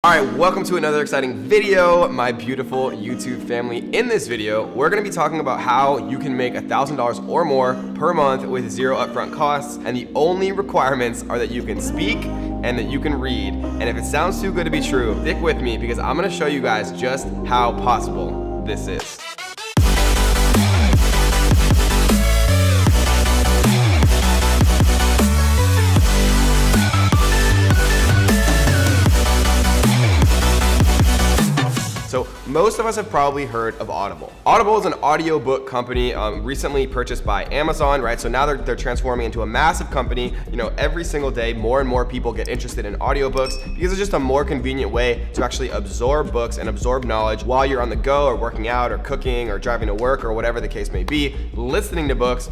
Alright, welcome to another exciting video, my beautiful YouTube family. In this video, we're going to be talking about how you can make $1,000 or more per month with zero upfront costs, and the only requirements are that you can speak and that you can read. And if it sounds too good to be true, stick with me because I'm going to show you guys just how possible this is. So most of us have probably heard of Audible. Audible is an audiobook company recently purchased by Amazon, right? So now they're transforming into a massive company. You know, every single day, more and more people get interested in audiobooks because it's just a more convenient way to actually absorb books and absorb knowledge while you're on the go or working out or cooking or driving to work or whatever the case may be, listening to books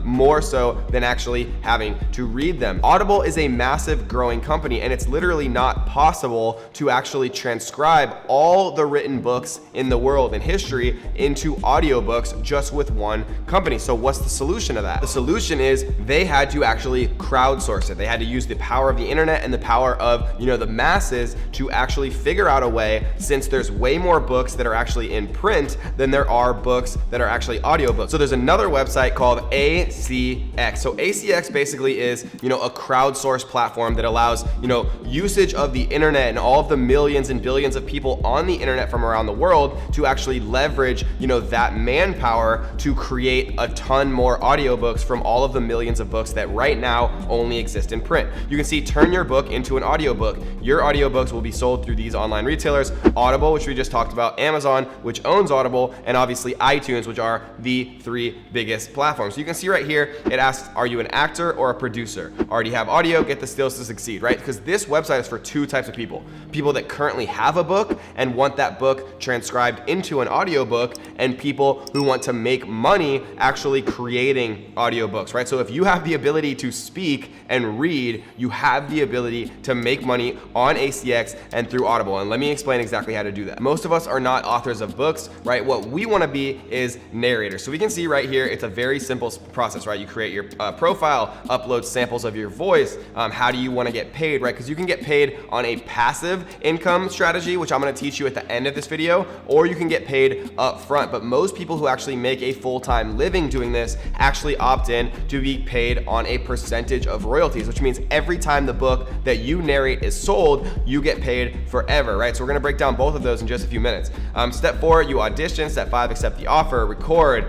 more so than actually having to read them. Audible is a massive growing company, and it's literally not possible to actually transcribe all the written books in the world and history into audiobooks just with one company. So what's the solution to that? The solution is they had to actually crowdsource it. They had to use the power of the internet and the power of, you know, the masses to actually figure out a way, since there's way more books that are actually in print than there are books that are actually audiobooks. So there's another website called ACX. So ACX basically is, you know, a crowdsourced platform that allows, you know, usage of the internet and all of the millions and billions of people on the internet from around the world to actually leverage, you know, that manpower to create a ton more audiobooks from all of the millions of books that right now only exist in print. You can see turn your book into an audiobook. Your audiobooks will be sold through these online retailers, Audible, which we just talked about, Amazon, which owns Audible, and obviously iTunes, which are the three biggest platforms. So you can see right here, it asks, are you an actor or a producer? Already have audio, get the skills to succeed, right? Because this website is for two types of people. People that currently have a book and want that book transcribed into an audiobook, and people who want to make money actually creating audiobooks, right? So if you have the ability to speak and read, you have the ability to make money on ACX and through Audible. And let me explain exactly how to do that. Most of us are not authors of books, right? What we want to be is narrators. So we can see right here, it's a very simple process, right? You create your profile, upload samples of your voice. How do you want to get paid, right? Because you can get paid on a passive income strategy, which I'm going to teach you at the end of this video, or you can get paid up front. But most people who actually make a full-time living doing this actually opt in to be paid on a percentage of royalties, which means every time the book that you narrate is sold, you get paid forever, right? So we're gonna break down both of those in just a few minutes. Step 4, you audition. Step 5, accept the offer, record,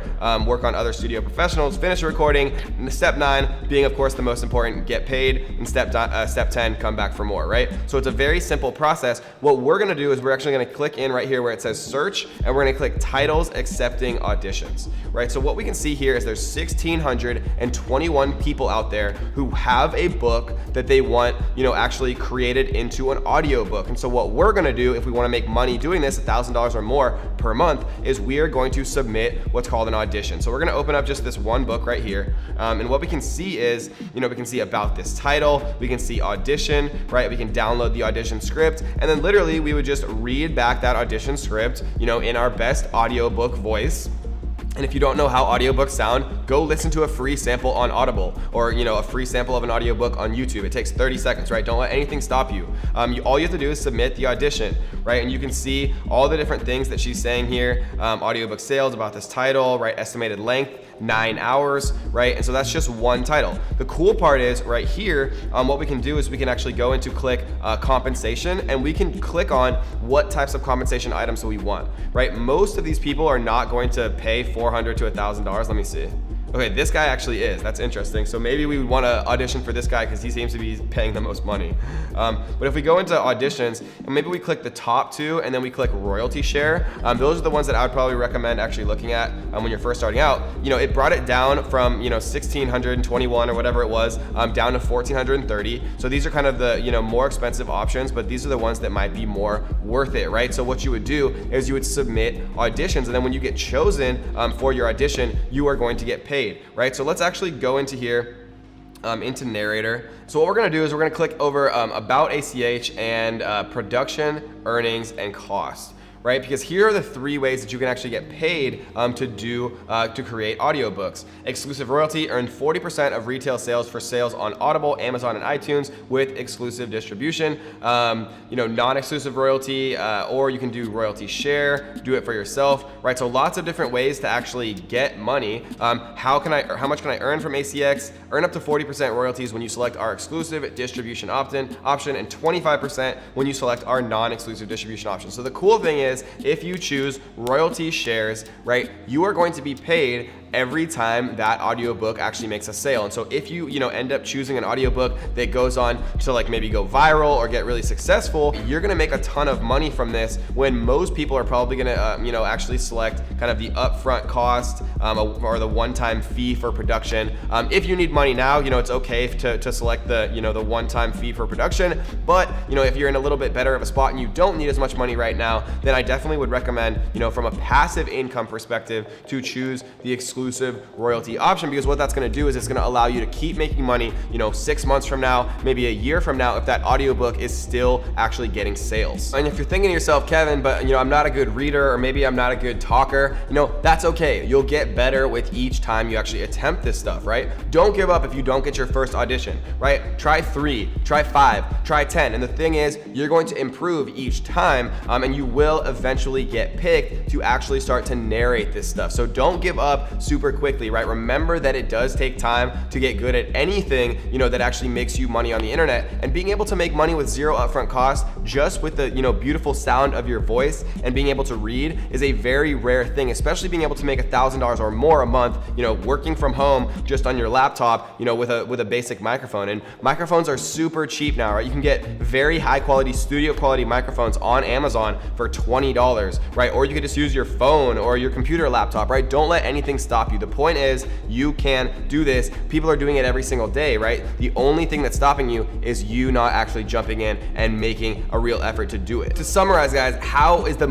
work on other studio professionals, finish a recording. And step 9, being of course the most important, get paid. And step 10, come back for more, right? So it's a very simple process. What we're gonna do is we're actually gonna click in right here where it says search, and we're gonna click titles accepting auditions, right? So what we can see here is there's 1,621 people out there who have a book that they want, you know, actually created into an audiobook. And so what we're gonna do if we wanna make money doing this, $1,000 or more per month, is we are going to submit what's called an audition. So we're gonna open up just this one book right here. And what we can see is, you know, we can see about this title, we can see audition, right? We can download the audition script, and then literally we would just read back that audition script, you know, in our best audiobook voice. And if you don't know how audiobooks sound, go listen to a free sample on Audible, or, you know, a free sample of an audiobook on YouTube. It takes 30 seconds, right? Don't let anything stop you. All you have to do is submit the audition, right? And you can see all the different things that she's saying here. Audiobook sales, about this title, right? Estimated length, 9 hours, right? And so that's just one title. The cool part is right here, what we can do is we can actually go into click compensation, and we can click on what types of compensation items that we want, right? Most of these people are not going to pay $400 to $1,000. Let me see. Okay, this guy actually is. That's interesting. So maybe we would want to audition for this guy because he seems to be paying the most money. But if we go into auditions, and maybe we click the top two, and then we click royalty share, those are the ones that I would probably recommend actually looking at when you're first starting out. You know, it brought it down from, you know, 1,621 or whatever it was, down to 1,430. So these are kind of the, you know, more expensive options, but these are the ones that might be more worth it, right? So what you would do is you would submit auditions, and then when you get chosen for your audition, you are going to get paid. Right? So let's actually go into here, into narrator. So what we're gonna do is we're gonna click over about ACH and production, earnings, and cost. right? Because here are the 3 ways that you can actually get paid to create audiobooks. Exclusive royalty: earn 40% of retail sales for sales on Audible, Amazon, and iTunes with exclusive distribution. Non-exclusive royalty, or you can do royalty share, do it for yourself, right? So lots of different ways to actually get money. How much can I earn from ACX? Earn up to 40% royalties when you select our exclusive distribution option, and 25% when you select our non-exclusive distribution option. So the cool thing is, if you choose royalty shares, right, you are going to be paid every time that audiobook actually makes a sale. And so if you end up choosing an audiobook that goes on to like maybe go viral or get really successful, you're gonna make a ton of money from this, when most people are probably gonna actually select kind of the upfront cost or the one-time fee for production. If you need money now, it's okay to select the one-time fee for production. But if you're in a little bit better of a spot and you don't need as much money right now, then I definitely would recommend, from a passive income perspective, to choose the exclusive royalty option, because what that's going to do is it's going to allow you to keep making money 6 months from now, maybe a year from now, if that audiobook is still actually getting sales. And if you're thinking to yourself, Kevin, but I'm not a good reader, or maybe I'm not a good talker, that's okay. You'll get better with each time you actually attempt this stuff, right? Don't give up if you don't get your first audition, right? Try 3, try 5, try 10. And the thing is, you're going to improve each time, and you will eventually get picked to actually start to narrate this stuff. So don't give up super quickly, right? Remember that it does take time to get good at anything, that actually makes you money on the internet. And being able to make money with 0 upfront cost, just with the, beautiful sound of your voice and being able to read, is a very rare thing, especially being able to make $1,000 or more a month, working from home just on your laptop, with a basic microphone. And microphones are super cheap now, right? You can get very high quality, studio quality microphones on Amazon for $20, right? Or you could just use your phone or your computer laptop, right? Don't let anything stop you. The point is, you can do this. People are doing it every single day, right? The only thing that's stopping you is you not actually jumping in and making a real effort to do it. To summarize, guys,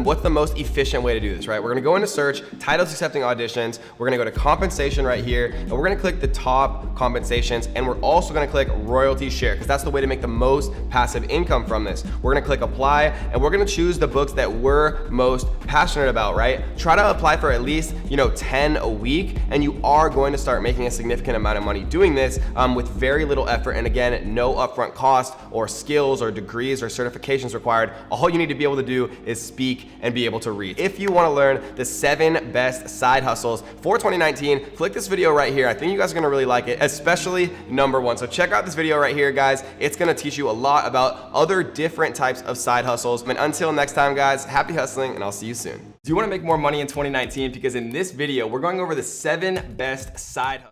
what's the most efficient way to do this, right? We're gonna go into search, titles accepting auditions. We're gonna go to compensation right here, and we're gonna click the top compensations, and we're also gonna click royalty share, because that's the way to make the most passive income from this. We're gonna click apply, and we're gonna choose the books that we're most passionate about, right? Try to apply for at least 10 a week, and you are going to start making a significant amount of money doing this with very little effort, and again, no upfront cost or skills or degrees or certifications required. All you need to be able to do is speak and be able to read. If you want to learn the 7 best side hustles for 2019, click this video right here. I think you guys are going to really like it, especially number 1. So check out this video right here, guys. It's going to teach you a lot about other different types of side hustles. And until next time, guys, happy hustling, and I'll see you soon. Do you want to make more money in 2019? Because in this video, we're going over the 7 best side hustles.